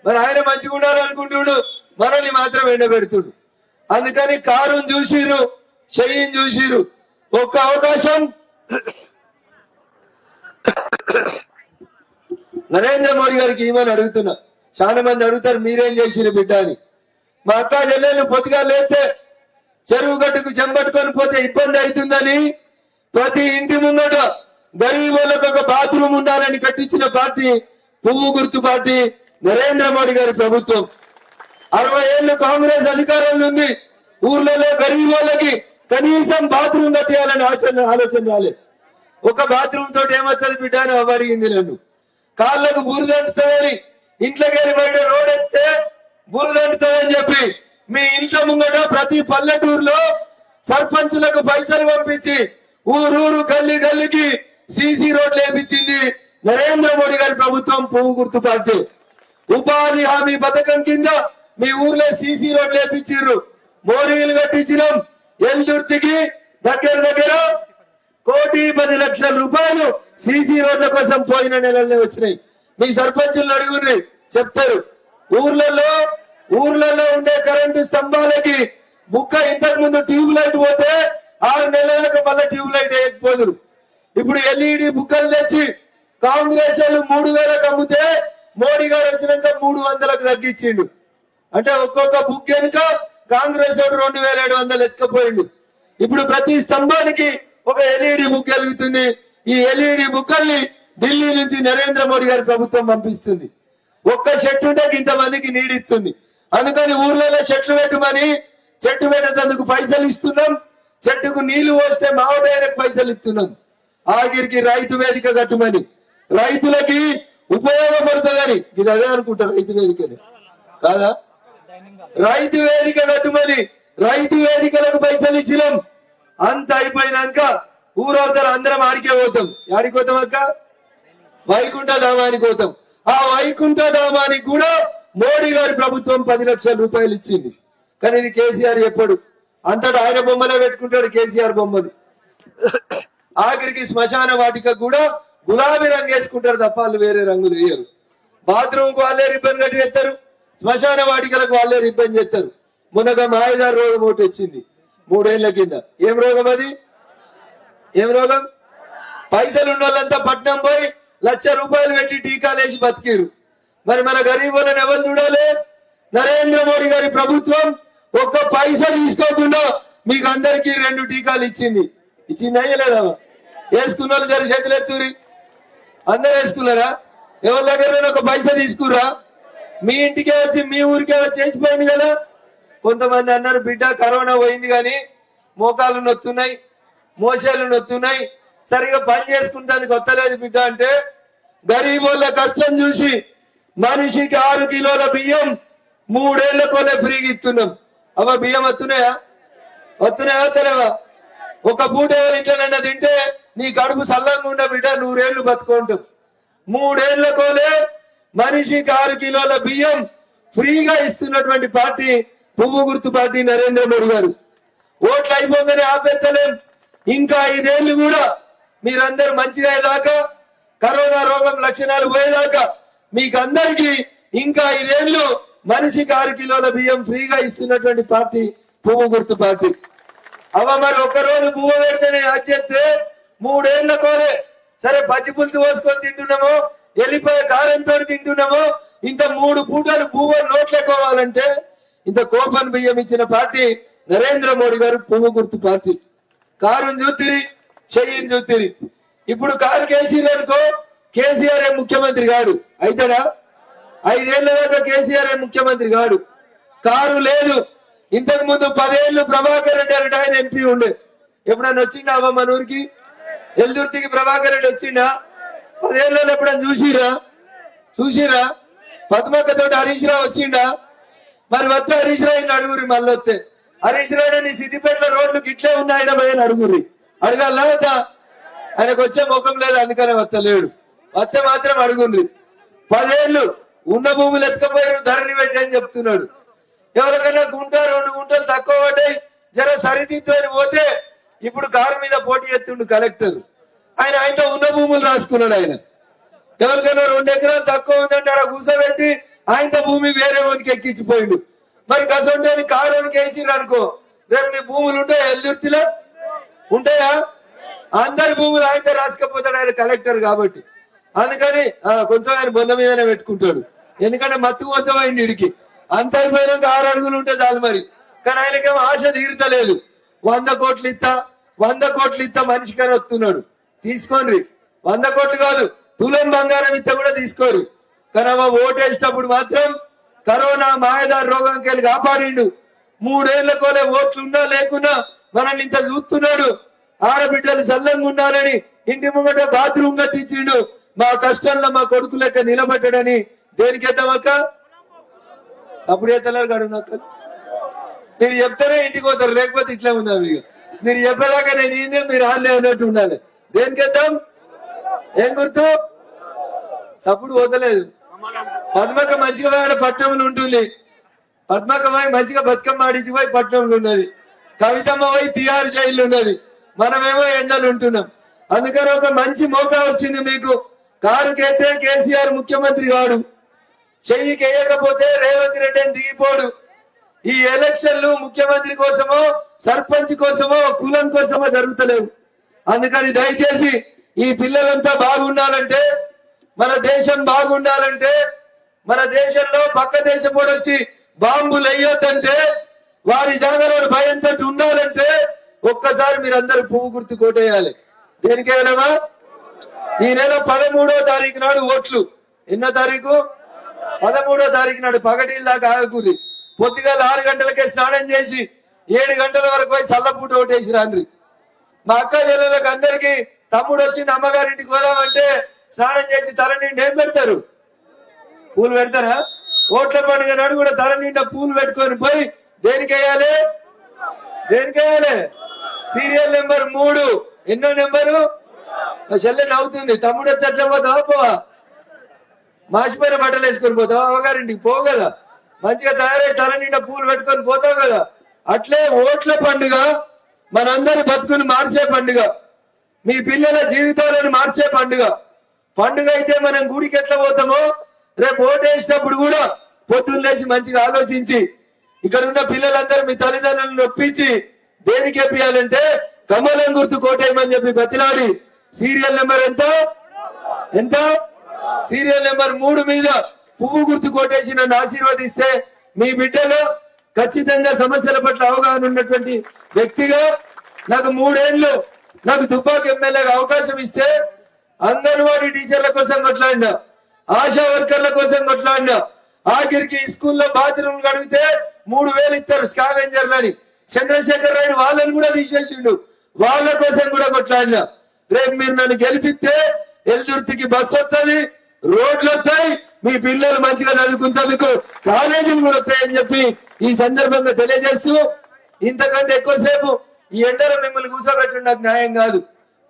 మరి ఆయన మంచిగా ఉండాలనుకుంటుడు, మనల్ని మాత్రం ఎండబెడుతుడు. అందుకని కారుని చూసిరు, చెయ్యిని చూసిరు. ఒక్క అవకాశం నరేంద్ర మోడీ గారికి ఏమని అడుగుతున్నా. చాలా మంది అడుగుతారు మీరేం చేసిరు బిడ్డ అని. మా అక్క చెల్లెళ్ళు పొద్దుగా లేస్తే చెరువు గట్టుకు చెంబట్టుకొని పోతే ఇబ్బంది అవుతుందని ప్రతి ఇంటి ముంగట గరీబ్ వాళ్ళకు ఒక బాత్రూమ్ ఉండాలని కట్టించిన పార్టీ పువ్వు గుర్తు పార్టీ నరేంద్ర మోడీ గారి ప్రభుత్వం. 60 ఏళ్ళు కాంగ్రెస్ అధికారంలో ఉంది. ఊర్లలో గరీబ్ వాళ్ళకి కనీసం బాత్రూమ్ కట్టేయాలని ఆలోచన రాలేదు. ఒక బాత్రూమ్ తోటి ఏమవుతుంది బిడ్డ అని అడిగింది నన్ను. కాళ్ళకు బురదంటుతుందని ఇంట్లోకి వెళ్ళి బయట రోడ్ ఎత్తే బురదంటుతుందని చెప్పి మీ ఇంట్లో ముంగట ప్రతి పల్లెటూరులో సర్పంచులకు పైసలు పంపించి ఊరూరు గల్లీ గల్లీకి సీసీ రోడ్లు వేపించింది నరేంద్ర మోడీ గారి ప్రభుత్వం పువ్వు గుర్తు పార్టీ. ఉపాధి హామీ పథకం కింద మీ ఊర్లో సీసీ రోడ్లు వేపించారు, మోరీలు కట్టించినాం. ఎల్దుర్తికి దగ్గర 1,10,00,000 రూపాయలు సీసీ రోడ్ల కోసం పోయిన నెలల్లో వచ్చినాయి. మీ సర్పంచులను అడుగుర్రి చెప్తారు. ఊర్లలో ఉండే కరెంటు స్తంభాలకి బుక్క ఇంతకు ముందు ట్యూబ్ లైట్ పోతే 6 నెలల దాకా మళ్ళీ ట్యూబ్ లైట్ వేయకపోదురు. ఇప్పుడు ఎల్ఈడి బుక్కలు తెచ్చి కాంగ్రెస్ వాళ్ళు 3000కు అమ్మితే మోడీ గారు వచ్చినాక 300కు తగ్గించిండు. అంటే ఒక్కొక్క బుక్ వెనుక కాంగ్రెస్ వాడు 2700 ఎత్తుకపోయిండు. ఇప్పుడు ప్రతి స్తంభానికి ఒక ఎల్ఈడి బుక్ వెలుగుతుంది. ఈ ఎల్ఈడి బుక్కల్ని ఢిల్లీ నుంచి నరేంద్ర మోడీ గారి ప్రభుత్వం పంపిస్తుంది. ఒక్క చెట్టు ఉంటే ఇంతమందికి నీడిస్తుంది. అందుకని ఊర్లలో చెట్లు పెట్టమని చెట్టు పెట్టేందుకు పైసలు ఇస్తున్నాం. చెట్టుకు నీళ్లు పోస్తే మావడానికి పైసలు ఇస్తున్నాం. ఆఖరికి రైతు వేదిక కట్టమని రైతులకి ఉపయోగపడుతుందని ఇది అదే అనుకుంటారు. రైతు వేదికని కాదా? రైతు వేదిక కట్టుమని రైతు వేదికలకు పైసలు ఇచ్చినాం. అంత అయిపోయినాక ఊరవుతారు అందరం ఆడికే పోతాం. ఆడికి పోతాం అక్క వైకుంఠ ధామానికి పోతాం. ఆ వైకుంఠ ధామానికి కూడా మోడీ గారి ప్రభుత్వం 10 లక్షల రూపాయలు ఇచ్చింది. కానీ ఇది కేసీఆర్ చెప్పాడు. అంతటా ఆయన బొమ్మలే పెట్టుకుంటాడు కేసీఆర్ బొమ్మలు. ఆఖరికి శ్మశాన వాటిక కూడా గులాబీ రంగు వేసుకుంటారు తప్ప వాళ్ళు వేరే రంగులు వేయరు. బాత్రూమ్ కు వాళ్ళే రిబ్బన్ కట్టి చేస్తారు. శ్మశాన వాటికలకు వాళ్ళే రిబ్బన్ చేస్తారు. మొన్నగా మాయదారు రోగం ఒకటి వచ్చింది 3 ఏళ్ల కింద. ఏం రోగం అది? ఏం రోగం? పైసలు ఉన్న వాళ్ళంతా పట్నం పోయి 1,00,000 రూపాయలు పెట్టి టీకాలు వేసి బతికిరు. మరి మన గరీబులను ఎవరు చూడాలి? నరేంద్ర మోడీ గారి ప్రభుత్వం ఒక్క పైసా తీసుకోకుండా మీకు అందరికీ 2 టీకాలు ఇచ్చింది. ఇచ్చిందా లేదా? వేసుకున్న వాళ్ళు జరి చేతులు ఎత్తురి. అందరు వేసుకున్నారా? ఎవరి దగ్గర ఒక పైసా తీసుకురా? మీ ఇంటికే వచ్చి మీ ఊరికే వచ్చి చేసిపోయింది కదా. కొంతమంది అన్నారు బిడ్డ కరోనా పోయింది కానీ మోకాలు నొత్తున్నాయి, మోసేలు నొత్తున్నాయి, సరిగా పని చేసుకుంటానికి వస్తలేదు బిడ్డ అంటే గరీబోళ్ళ కష్టం చూసి మనిషికి 6 కిలోల బియ్యం 3 ఏళ్లకోలే ఫ్రీగా ఇస్తున్నాం. అవ బియ్యం వస్తున్నాయా? తెలియవా? ఒక పూట ఎవరింటనన్నా తింటే నీ కడుపు సల్లంగా ఉండ బిడ్డ 100 ఏళ్లు బతుకుంటాం. 3 ఏళ్లకోలే మనిషికి 6 కిలోల బియ్యం ఫ్రీగా ఇస్తున్నటువంటి పార్టీ పువ్వు గుర్తు పార్టీ నరేంద్ర మోడీ గారు. ఓట్లు అయిపోగానే ఆపేత్తలేం. ఇంకా 5 ఏళ్లు కూడా మీరందరూ మంచిగా అయ్యేదాకా, కరోనా రోగం లక్షణాలు పోయేదాకా మీకు అందరికీ ఇంకా 5 ఏళ్లు మనిషికి 6 కిలోల బియ్యం ఫ్రీగా ఇస్తున్నటువంటి పార్టీ పువ్వు గుర్తు పార్టీ. అవ మరి ఒక్కరోజు పువ్వు పెడితేనే చేస్తే 3 ఏళ్లకోలే సరే పచ్చి పులుసు పోసుకొని తింటున్నామో, ఎల్లిపాయ కారంతో తింటున్నామో, ఇంత 3 పూటలు పువ్వు నోట్లేకోవాలంటే ఇంత కోపన్ బియ్యం ఇచ్చిన పార్టీ నరేంద్ర మోడీ గారు పువ్వు గుర్తు పార్టీ. కారుని చూతిరి, చెయ్యిని చూతిరి. ఇప్పుడు కారు కేసీఆర్కో కేసీఆర్ ముఖ్యమంత్రి కాడు అయితడా? 5 ఏళ్ల దాకా కేసీఆర్ ముఖ్యమంత్రి కాడు. కారు లేదు. ఇంతకు ముందు 10 ఏళ్లు ప్రభాకర్ రెడ్డి అంటే ఆయన ఎంపీ ఉండే. ఎప్పుడన్నా వచ్చిండా అవ్వ మన ఊరికి? ఎల్దుర్తికి ప్రభాకర్ రెడ్డి వచ్చిండా? 10 ఏళ్ళలో ఎప్పుడన్నా చూసిరా? పద్మక్కతో హరీష్ రావు వచ్చిండా? మరి వస్తే హరీష్ రావు అడుగురి. మళ్ళీ వస్తే హరీష్ రావు నీ సిద్దిపేటలో రోడ్లు గిట్లే ఉన్నాయన పోయిన అడుగురి. అడగాలా వద్దా? ఆయనకు వచ్చే ముఖం లేదు అందుకనే వస్తలేడు. వస్తే మాత్రం అడుగుండ్రి. 10 ఏళ్ళు ఉన్న భూములు ఎత్తుకపోయారు, ధరని పెట్టి అని చెప్తున్నాడు. ఎవరికైనా 1-2 గుంటలు తక్కువ పడ్డాయి జర సరిదిద్దు అని పోతే ఇప్పుడు కారు మీద పోటీ ఎత్తుండు కలెక్టర్. ఆయనతో ఉన్న భూములు రాసుకున్నాడు. ఆయన ఎవరికైనా 2 ఎకరాలు తక్కువ ఉందంటే ఆడ కూర్చోబెట్టి ఆయనతో భూమి వేరే వానికి ఎక్కించిపోయిండు. మరి కసంటే కారు వానికి వేసిరు అనుకో, రేపు మీ భూములు ఉంటాయా? ఎల్దుర్తిలో ఉంటాయా? అందరి భూములు ఆయనతో రాసుకపోతాడు ఆయన కలెక్టర్ కాబట్టి. అందుకని కొంచెం ఆయన బొంద మీదనే పెట్టుకుంటాడు. ఎందుకంటే మత్తు కొంచెం అయింది ఇడికి. అంత అయిపోయినాక 6 అడుగులు ఉంటే చాలు మరి. కానీ ఆయనకేమో ఆశ తీరుతలేదు. 100 కోట్లు ఇస్తా మనిషికని వస్తున్నాడు. తీసుకోండి. 100 కోట్లు కాదు, తులం బంగారం ఇస్తా కూడా తీసుకోరు. కానీ ఓటేసేటప్పుడు మాత్రం కరోనా మాయదారి రోగంకి వెళ్ళి కాపాడిండు. 3 ఏళ్లకోలే ఓట్లున్నా లేకున్నా మనల్ని ఇంత చూస్తున్నాడు. ఆడబిడ్డలు సల్లంగా ఉండాలని ఇంటి ముంగట బాత్రూమ్ కట్టించిండు. మా కష్టంలో మా కొడుకు లెక్క నిలబడ్డాడని. దేనికెత్తామక్క? అప్పుడు ఎత్తలేరు గడునాక. మీరు చెప్తారే ఇంటికి పోతారు, లేకపోతే ఇట్లా ఉందా? మీరు చెప్పేదాకా నేను ఏందే మీరు ఆన్లే అన్నట్టు ఉండాలి. దేనికెత్తాం? ఏం గుర్తు? సప్పుడు పోతలేదు. పద్మక మంచిగా పట్టణంలో ఉంటుంది. పద్మక మంచిగా బతుకమ్మ ఆడించిపోయి పట్టణంలో ఉన్నది. కవితమ్మ పోయి తిహార్ జైలు ఉన్నది. మనమేమో ఎండలు ఉంటున్నాం. అందుకని ఒక మంచి మోకా వచ్చింది మీకు. కారు కేతే కేసీఆర్ ముఖ్యమంత్రి కాడు. చెయ్యికి వేయకపోతే రేవంత్ రెడ్డి అని దిగిపోడు. ఈ ఎలక్షన్లు ముఖ్యమంత్రి కోసమో సర్పంచ్ కోసమో కులం కోసమో జరుగుతలేవు. అందుకని దయచేసి ఈ పిల్లలంతా బాగుండాలంటే, మన దేశం బాగుండాలంటే, మన దేశంలో పక్క దేశం కూడా వచ్చి బాంబులు వేయొద్దంటే, వారి జాగాలో భయంతో ఉండాలంటే ఒక్కసారి మీరందరూ పువ్వు గుర్తు కోటేయాలి. దేనికేనమా? ఈ నెల 13వ తారీఖు నాడు ఓట్లు. ఎన్నో తారీఖు? 13వ తారీఖు నాడు పగటిల దాకా ఆగకూలి. పొద్దుగాల 6 గంటలకే స్నానం చేసి 7 గంటల వరకు పోయి సల్లపూట ఓటేసి రాండ్రి. మా అక్క చెల్లెలకు అందరికి తమ్ముడు వచ్చింది అమ్మగారింటికి పోదామంటే స్నానం చేసి తల నిండా ఏం పెడతారు? పూలు పెడతారా? ఓట్ల పండుగ నాడు కూడా తల నిండా పూలు పెట్టుకొని పోయి దేనికేయాలి? దేనికేయాలి? Serial number 3. ఎన్నో నెంబరు? చెల్లె నవ్వుతుంది. తమ్ముడు వస్తే ఎట్లా పోతావా? పోవా? మాసిపోయిన బట్టలు వేసుకొని పోతావా? అమ్మగారింటికి పోవు కదా, మంచిగా తయారై తల నిండా పూలు పెట్టుకొని పోతావు కదా. అట్లే ఓట్ల పండుగ మనందరి బతుకుని మార్చే పండుగ, మీ పిల్లల జీవితాలను మార్చే పండుగ. పండుగ అయితే మనం గుడికి ఎట్లా పోతామో రేపు ఓటేసినప్పుడు కూడా పొద్దున్న లేచి మంచిగా ఆలోచించి ఇక్కడ ఉన్న పిల్లలందరూ మీ తల్లిదండ్రులను నొప్పించి దేనికి ఎప్పియాలంటే కమలం గుర్తు కోటేయమని చెప్పి బతిలాడి సీరియల్ నెంబర్ ఎంత? సీరియల్ నెంబర్ 3 మీద పువ్వు గుర్తు కోటేసి నన్ను ఆశీర్వదిస్తే మీ బిడ్డలో ఖచ్చితంగా సమస్యల పట్ల అవగాహన ఉన్నటువంటి వ్యక్తిగా నాకు 3 ఏళ్ళు నాకు దుబ్బాక ఎమ్మెల్యేగా అవకాశం ఇస్తే అంగన్వాడీ టీచర్ల కోసం కొట్లాడినా, ఆశా వర్కర్ల కోసం కొట్లాడినా, ఆఖరికి స్కూల్లో బాత్రూమ్ అడిగితే 3000 ఇస్తారు స్కావెంజర్లని. చంద్రశేఖర్ రాయుడు వాళ్ళని కూడా తీసేసిండు, వాళ్ళ కోసం కూడా కొట్లాడినా. రేపు మీరు నన్ను గెలిపిస్తే ఎల్దుర్తికి బస్సు వస్తుంది, రోడ్లు వస్తాయి, మీ పిల్లలు మంచిగా చదువుకుంటేందుకు కాలేజీలు కూడా వస్తాయని చెప్పి ఈ సందర్భంగా తెలియజేస్తూ, ఇంతకంటే ఎక్కువసేపు ఈ ఎండలో మిమ్మల్ని కూర్చోబెట్టడం నాకు న్యాయం కాదు.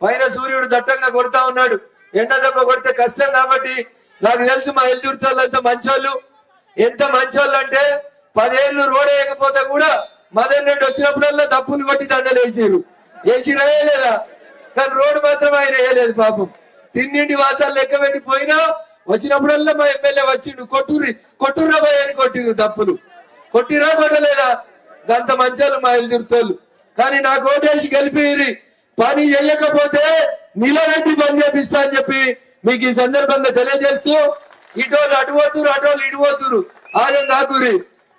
పైన సూర్యుడు దట్టంగా కొడతా ఉన్నాడు, ఎండ దెబ్బ కొడితే కష్టం. కాబట్టి నాకు తెలుసు మా ఎల్దుర్తిలో మంచోళ్ళు, ఎంత మంచోళ్ళు అంటే 10 ఏళ్ళు రోడ్ వేయకపోతే కూడా మదన్ రెడ్డి వచ్చినప్పుడల్లా తప్పులు కొట్టి దండలు వేసిరా లేదా? కానీ రోడ్డు మాత్రం ఆయన వేయలేదు పాపం. తిన్నింటి వాసాలు లెక్క పెట్టి పోయినా వచ్చినప్పుడల్లా మా ఎమ్మెల్యే వచ్చిండు, కొట్టుర్రా పోయి అని కొట్టిరు. తప్పులు కొట్టిరా కొట్టలేదా? గంత మంచాలు మా ఎల్దుర్తోళ్ళు. కానీ నాకు ఓటేసి గెలిపి పని చేయకపోతే నిలబెట్టి పని చేపిస్తా అని చెప్పి మీకు ఈ సందర్భంగా తెలియజేస్తూ, ఇటోళ్ళు అటు పోతురు, అటోళ్ళు ఇటు పోతురు. ఆదం కాకూరి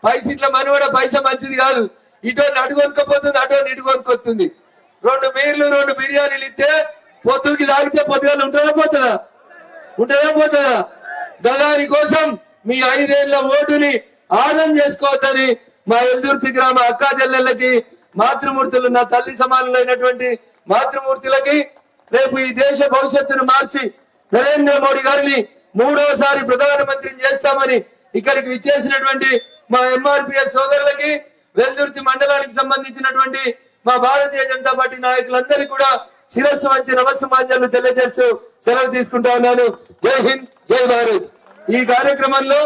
పైసీట్ల మనవడ పైసా మంచిది కాదు. ఇటోళ్ళు అటు కొనుక్కపోతుంది, అటోళ్ళు ఇటు కొనుక్కొస్తుంది. 2 బీర్లు 2 బిర్యానీలు ఇస్తే పొద్దుకి తాగితే పొద్దుగాలు ఉంటుందా పోతుందా? దాని కోసం మీ 5 ఏళ్ల ఓటుని ఆదం చేసుకోవద్దని మా ఎల్దుర్తి గ్రామ అక్కా చెల్లెళ్ళకి, మాతృమూర్తులు, నా తల్లి సమానులైనటువంటి మాతృమూర్తులకి రేపు ఈ దేశ భవిష్యత్తును మార్చి నరేంద్ర మోడీ గారిని 3వసారి ప్రధానమంత్రిని చేస్తామని ఇక్కడికి విచ్చేసినటువంటి మా ఎంఆర్పిఎస్ సోదరులకి, వెల్దుర్తి మండలానికి సంబంధించినటువంటి మా భారతీయ జనతా పార్టీ నాయకులందరికీ కూడా శిరస్సు వంచి నమస్సుమాంజలు తెలియజేస్తూ సెలవు తీసుకుంటా ఉన్నాను. జై హింద్, జై భారత్. ఈ కార్యక్రమంలో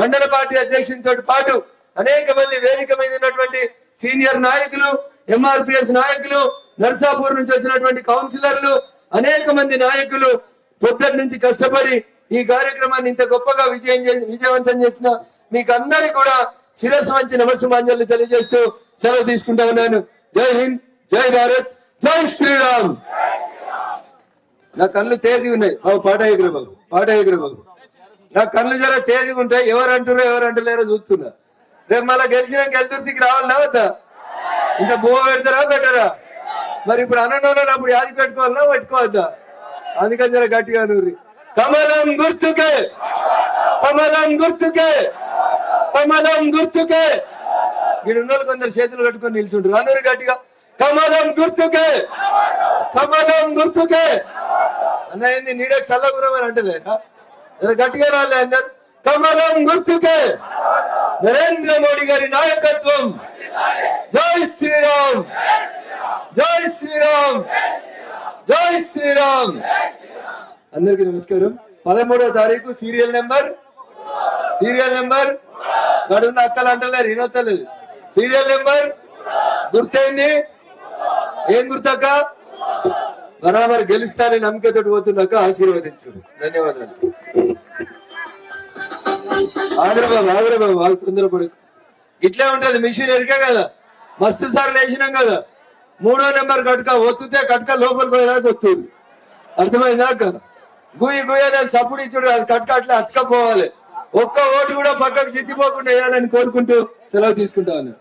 మండల పార్టీ అధ్యక్షునితో పాటు అనేక మంది వేదిక మీద ఉన్నటువంటి సీనియర్ నాయకులు, ఎంఆర్పిఎస్ నాయకులు, నర్సాపూర్ నుంచి వచ్చినటువంటి కౌన్సిలర్లు, అనేక మంది నాయకులు పొద్దుటి నుంచి కష్టపడి ఈ కార్యక్రమాన్ని ఇంత గొప్పగా విజయవంతం చేసిన మీకు అందరికీ కూడా శిరస్సు వంచి నమస్సుమాంజలు తెలియజేస్తూ సెలవు తీసుకుంటా ఉన్నాను. జై హింద్, జై భారత్, జై శ్రీరామ్. నా కళ్ళు తేజీగా ఉన్నాయి బాబు. నా కళ్ళు జర తేజీగా ఉంటాయి. ఎవరు అంటున్నారో చూస్తున్నా. రేపు మళ్ళా గెలిచినాక ఎల్దుర్తికి రావాలన్నా వద్దా? ఇంత బువ్వ పెడతారా పెట్టరా? మరి ఇప్పుడు అన్నోళ్ళని అప్పుడు యాది పెట్టుకోవాలన్నా పెట్టుకోవద్దా? అందుకని జర గట్టిగా నూరి కమలం గుర్తుకే, కమలం గుర్తుకే, కమలం గుర్తుకే. వీడు ఉన్న కొందరు చేతులు కట్టుకొని నిల్చుంటారు. అందరూ గట్టిగా కమలం గుర్తుకే, కమలం గుర్తుకే. అన్న ఏంది నీడకి సల్లగురమని అంటలేదా? గట్టిగా రాలే అందరు. కమలం గుర్తుకే, నరేంద్ర మోడీ గారి నాయకత్వం. జై శ్రీరామ్, జై శ్రీరామ్, జై శ్రీరామ్. అందరికీ నమస్కారం. 13వ తారీఖు సీరియల్ నెంబర్ గడున్న అక్కలు అంటలేరు, వినొత్తలేదు. Serial number గుర్తయింది. ఏం గుర్తక్క? బరాబర్ గెలుస్తానని నమ్మకతోటి పోతున్నాక ఆశీర్వదించు. ధన్యవాదాలు. ఆగ్రబాబు వాళ్ళు తొందరపడకు. ఇట్లే ఉంటది మిషన్ ఎరికే కదా, మస్తు సార్లు వేసినాం కదా. 3వ నెంబర్ కట్క ఒత్తుతే కట్క లోపలికి పోయేదాకా వస్తుంది. అర్థమైందాక గుయ్యి నేను సప్పుడు ఇచ్చుడు అది కట్క అట్లా అతకపోవాలి. ఒక్క ఓటు కూడా పక్కకు చిత్తిపోకుండా వేయాలని కోరుకుంటూ సెలవు తీసుకుంటాను.